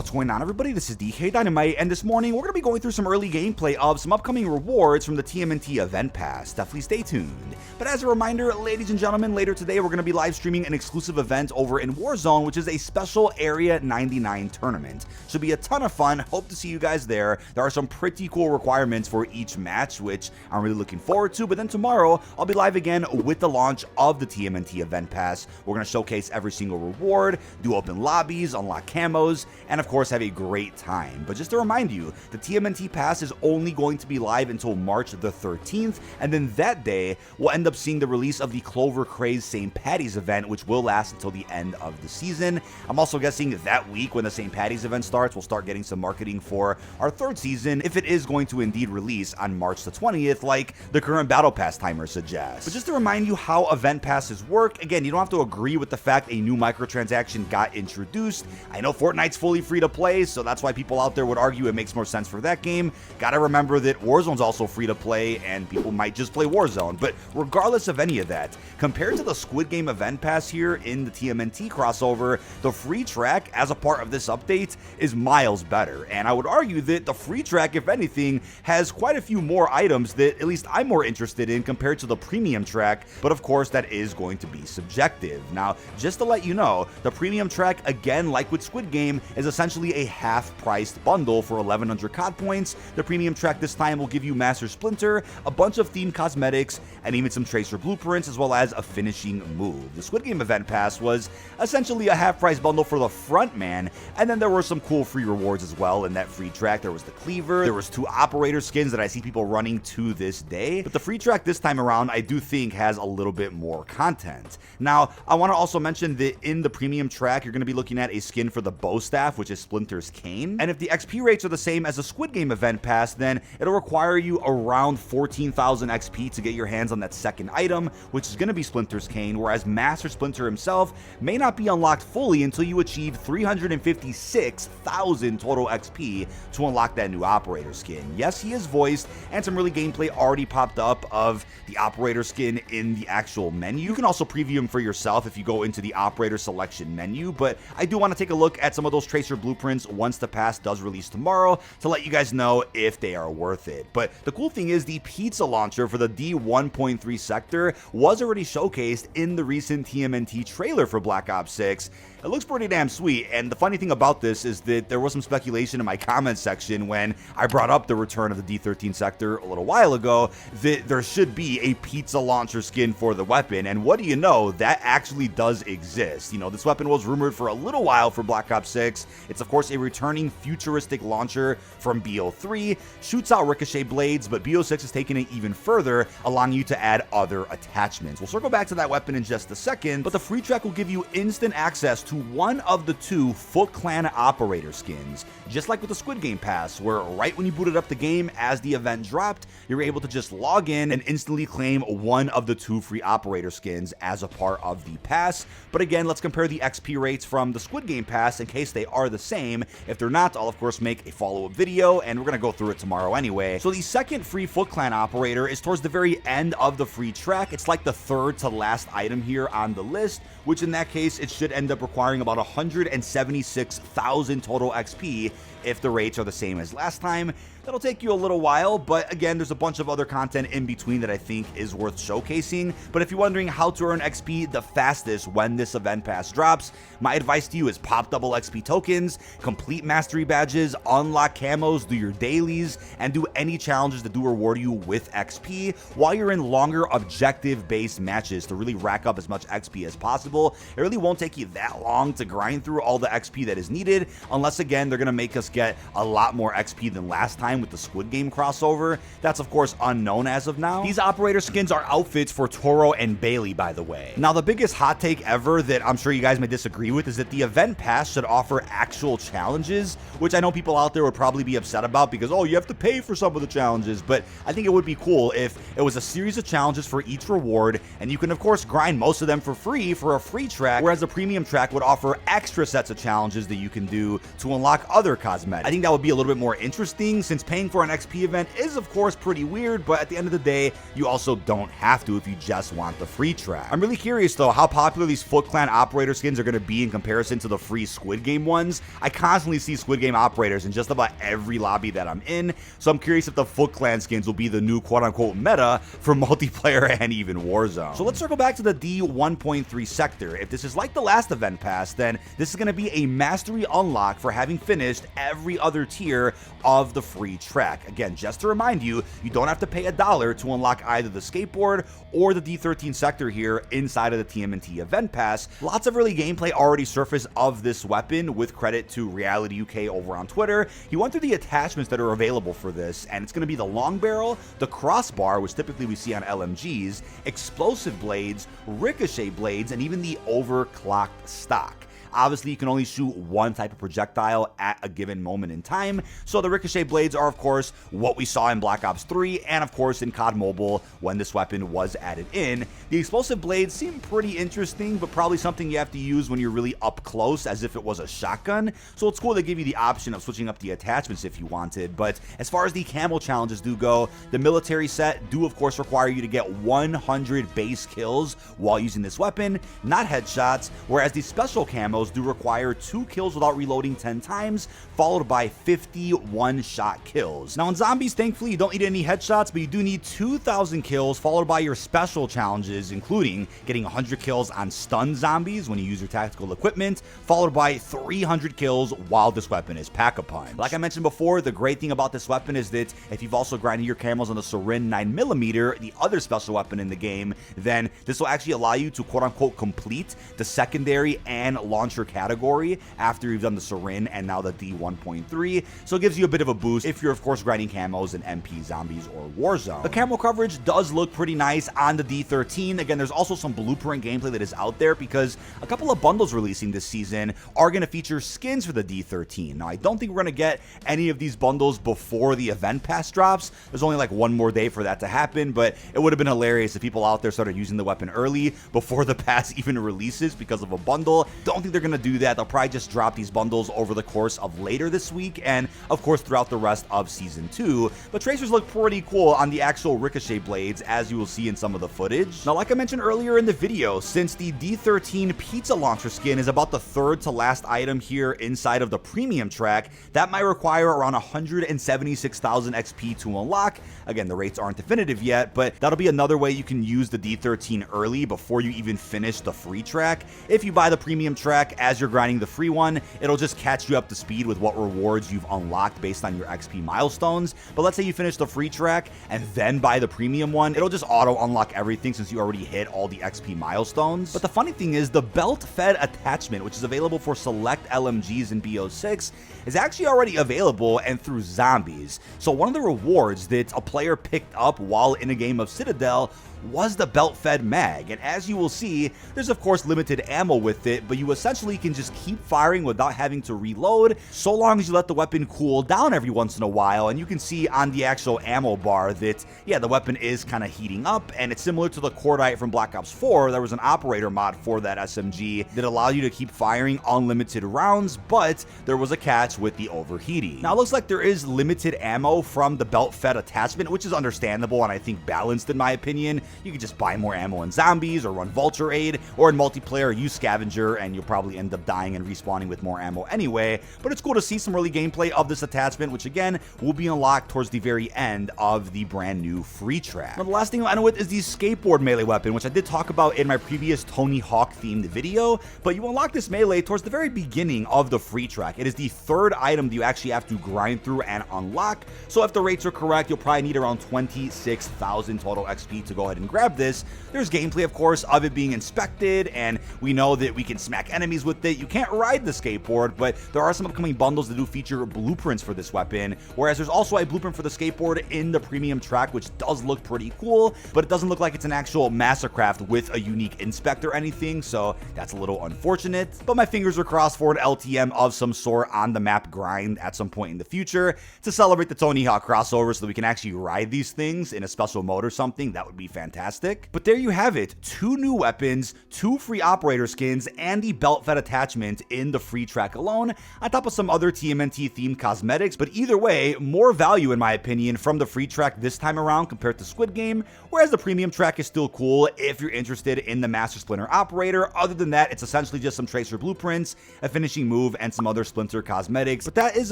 What's going on, everybody? This is dkdynamite, and this morning we're going to be going through some early gameplay of some upcoming rewards from the TMNT event pass. Definitely stay tuned. But as a reminder, ladies and gentlemen, later today we're going to be live streaming an exclusive event over in Warzone, which is a special Area 99 tournament. Should be a ton of fun. Hope to see you guys there. There are some pretty cool requirements for each match, which I'm really looking forward to. But then tomorrow I'll be live again with the launch of the TMNT event pass. We're going to showcase every single reward, do open lobbies, unlock camos, and of course have a great time. But just to remind you, the TMNT pass is only going to be live until March the 13th, and then that day we'll end up seeing the release of the Clover Craze St. Patty's event, which will last until the end of the season. I'm also guessing that week when the St. Patty's event starts, we'll start getting some marketing for our third season, if it is going to indeed release on March the 20th, like the current Battle Pass timer suggests. But just to remind you how event passes work, again, you don't have to agree with the fact a new microtransaction got introduced. I know Fortnite's fully free to play, so that's why people out there would argue it makes more sense for that game. Gotta remember that Warzone's also free to play, and people might just play Warzone. But regardless of any of that, compared to the Squid Game event pass here in the TMNT crossover, the free track as a part of this update is miles better. And I would argue that the free track, if anything, has quite a few more items that at least I'm more interested in compared to the premium track, but of course that is going to be subjective. Now, just to let you know, the premium track, again, like with Squid Game, is essentially a half-priced bundle for 1100 COD points. The premium track this time will give you Master Splinter, a bunch of themed cosmetics, and even some Tracer blueprints, as well as a finishing move. The Squid Game event pass was essentially a half-price bundle for the front man, and then there were some cool free rewards as well in that free track. There was the Cleaver, there was 2 operator skins that I see people running to this day, but the free track this time around I do think has a little bit more content. Now, I want to also mention that in the premium track, you're going to be looking at a skin for the bow staff, which is Splinter's cane, and if the XP rates are the same as the Squid Game event pass, then it'll require you around 14,000 XP to get your hands on that second item, which is going to be Splinter's cane, whereas Master Splinter himself may not be unlocked fully until you achieve 356,000 total XP to unlock that new operator skin. Yes, he is voiced, and some really gameplay already popped up of the operator skin in the actual menu. You can also preview him for yourself if you go into the operator selection menu, but I do want to take a look at some of those Tracer blueprints once the pass does release tomorrow to let you guys know if they are worth it. But the cool thing is the pizza launcher for the D1.3 sector was already showcased in the recent TMNT trailer for Black Ops 6. It looks pretty damn sweet, and the funny thing about this is that there was some speculation in my comments section when I brought up the return of the D13 sector a little while ago that there should be a pizza launcher skin for the weapon, and what do you know, that actually does exist. You know, this weapon was rumored for a little while for Black Ops 6. It's of course a returning futuristic launcher from BO3, shoots out ricochet blades, but BO6 has taken it even further, allowing you to add other attachments. We'll circle back to that weapon in just a second, but the free track will give you instant access to one of the 2 Foot Clan operator skins, just like with the Squid Game pass, where right when you booted up the game as the event dropped, you're able to just log in and instantly claim one of the 2 free operator skins as a part of the pass. But again, let's compare the XP rates from the Squid Game pass in case they are the same. If they're not, I'll of course make a follow-up video, and we're gonna go through it tomorrow anyway. So the second free Foot Clan operator is towards the very end of the free track. It's like the third to last item here on the list, which in that case it should end up requiring about 176,000 total XP if the rates are the same as last time. That'll take you a little while, but again, there's a bunch of other content in between that I think is worth showcasing. But if you're wondering how to earn XP the fastest when this event pass drops, my advice to you is pop double XP tokens, complete mastery badges, unlock camos, do your dailies, and do any challenges that do reward you with XP while you're in longer objective-based matches to really rack up as much XP as possible. It really won't take you that long to grind through all the XP that is needed, unless again, they're gonna make us get a lot more XP than last time with the Squid Game crossover. That's of course unknown as of now. These operator skins are outfits for Toro and Bailey, by the way. Now, the biggest hot take ever that I'm sure you guys may disagree with is that the event pass should offer actual challenges, which I know people out there would probably be upset about because, oh, you have to pay for some of the challenges, but I think it would be cool if it was a series of challenges for each reward, and you can of course grind most of them for free for a free track, whereas the premium track would would offer extra sets of challenges that you can do to unlock other cosmetics. I think that would be a little bit more interesting, since paying for an XP event is of course pretty weird, but at the end of the day, you also don't have to if you just want the free track. I'm really curious though how popular these Foot Clan operator skins are going to be in comparison to the free Squid Game ones. I constantly see Squid Game operators in just about every lobby that I'm in, so I'm curious if the Foot Clan skins will be the new quote-unquote meta for multiplayer and even Warzone. So let's circle back to the D1.3 sector. If this is like the last event pass, then this is going to be a mastery unlock for having finished every other tier of the free track. Again, just to remind you, you don't have to pay $1 to unlock either the skateboard or the D13 sector here inside of the TMNT event pass. Lots of early gameplay already surfaced of this weapon, with credit to Reality UK over on Twitter. He went through the attachments that are available for this, and it's going to be the long barrel, the crossbar, which typically we see on LMGs, explosive blades, ricochet blades, and even the overclocked stock. Obviously, you can only shoot one type of projectile at a given moment in time, so the ricochet blades are of course what we saw in Black Ops 3 and of course in COD Mobile when this weapon was added in. The explosive blades seem pretty interesting, but probably something you have to use when you're really up close as if it was a shotgun, so it's cool they give you the option of switching up the attachments if you wanted. But as far as the camo challenges do go, the military set do of course require you to get 100 base kills while using this weapon, not headshots, whereas the special camos do require 2 kills without reloading 10 times, followed by 50 one-shot kills. Now in zombies, thankfully you don't need any headshots, but you do need 2,000 kills, followed by your special challenges, including getting 100 kills on stunned zombies when you use your tactical equipment, followed by 300 kills while this weapon is pack-a-punch. Like I mentioned before, the great thing about this weapon is that if you've also grinded your camos on the Sarin 9mm, the other special weapon in the game, then this will actually allow you to quote-unquote complete the secondary and launcher category after you've done the Sarin and now the D1.3, so it gives you a bit of a boost if you're of course grinding camos in MP, zombies, or Warzone. The camo coverage does look pretty nice on the D13. Again, there's also some blueprint gameplay that is out there because a couple of bundles releasing this season are going to feature skins for the D13. Now, I don't think we're going to get any of these bundles before the event pass drops. There's only like one more day for that to happen, but it would have been hilarious if people out there started using the weapon early before the pass even releases because of a bundle. Don't think they're going to do that. They'll probably just drop these bundles over the course of later this week and of course throughout the rest of season 2. But tracers look pretty cool on the actual ricochet blades, as you will see in some of the footage. Now, like I mentioned earlier in the video, since the D13 pizza launcher skin is about the third to last item here inside of the premium track, that might require around 176,000 XP to unlock. Again, the rates aren't definitive yet, but that'll be another way you can use the D13 early before you even finish the free track. If you buy the premium track as you're grinding the free one, it'll just catch you up to speed with what rewards you've unlocked based on your XP milestones. But let's say you finish the free track and then buy the premium one, it'll just auto unlock everything since you already hit all the XP milestones. But the funny thing is, the belt fed attachment, which is available for select LMGs in BO6, is actually already available and through zombies. So one of the rewards that a player picked up while in a game of Citadel was the belt-fed mag, and as you will see, there's of course limited ammo with it, but you essentially can just keep firing without having to reload, so long as you let the weapon cool down every once in a while. And you can see on the actual ammo bar that, yeah, the weapon is kind of heating up, and it's similar to the Cordite from Black Ops 4. There was an operator mod for that SMG that allowed you to keep firing unlimited rounds, but there was a catch with the overheating. Now, it looks like there is limited ammo from the belt-fed attachment, which is understandable and I think balanced in my opinion. You can just buy more ammo in zombies or run Vulture Aid, or in multiplayer use Scavenger and you'll probably end up dying and respawning with more ammo anyway. But it's cool to see some early gameplay of this attachment, which again will be unlocked towards the very end of the brand new free track. Now, the last thing I'll end with is the skateboard melee weapon, which I did talk about in my previous Tony Hawk themed video, but you unlock this melee towards the very beginning of the free track. It is the third item that you actually have to grind through and unlock, so if the rates are correct, you'll probably need around 26,000 total XP to go ahead and grab this. There's gameplay, of course, of it being inspected, and we know that we can smack enemies with it. You can't ride the skateboard, but there are some upcoming bundles that do feature blueprints for this weapon, whereas there's also a blueprint for the skateboard in the premium track, which does look pretty cool, but it doesn't look like it's an actual Mastercraft with a unique inspect or anything, so that's a little unfortunate. But my fingers are crossed for an LTM of some sort on the map grind at some point in the future to celebrate the Tony Hawk crossover so that we can actually ride these things in a special mode or something. That would be fantastic. But there you have it. 2 new weapons, 2 free operator skins and the belt fed attachment in the free track alone, on top of some other TMNT themed cosmetics. But either way, more value in my opinion from the free track this time around compared to Squid Game, whereas the premium track is still cool if you're interested in the Master Splinter operator. Other than that, it's essentially just some tracer blueprints, a finishing move, and some other Splinter cosmetics. But that is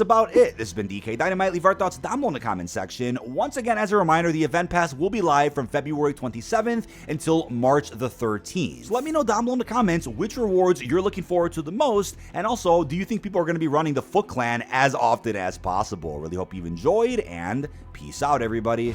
about it. This has been dkdynamite. Leave our thoughts down below in the comment section. Once again, as a reminder, the event pass will be live from February 27th until March the 13th. So let me know down below in the comments which rewards you're looking forward to the most, and also, do you think people are going to be running the Foot Clan as often as possible? Really hope you've enjoyed, and peace out, everybody.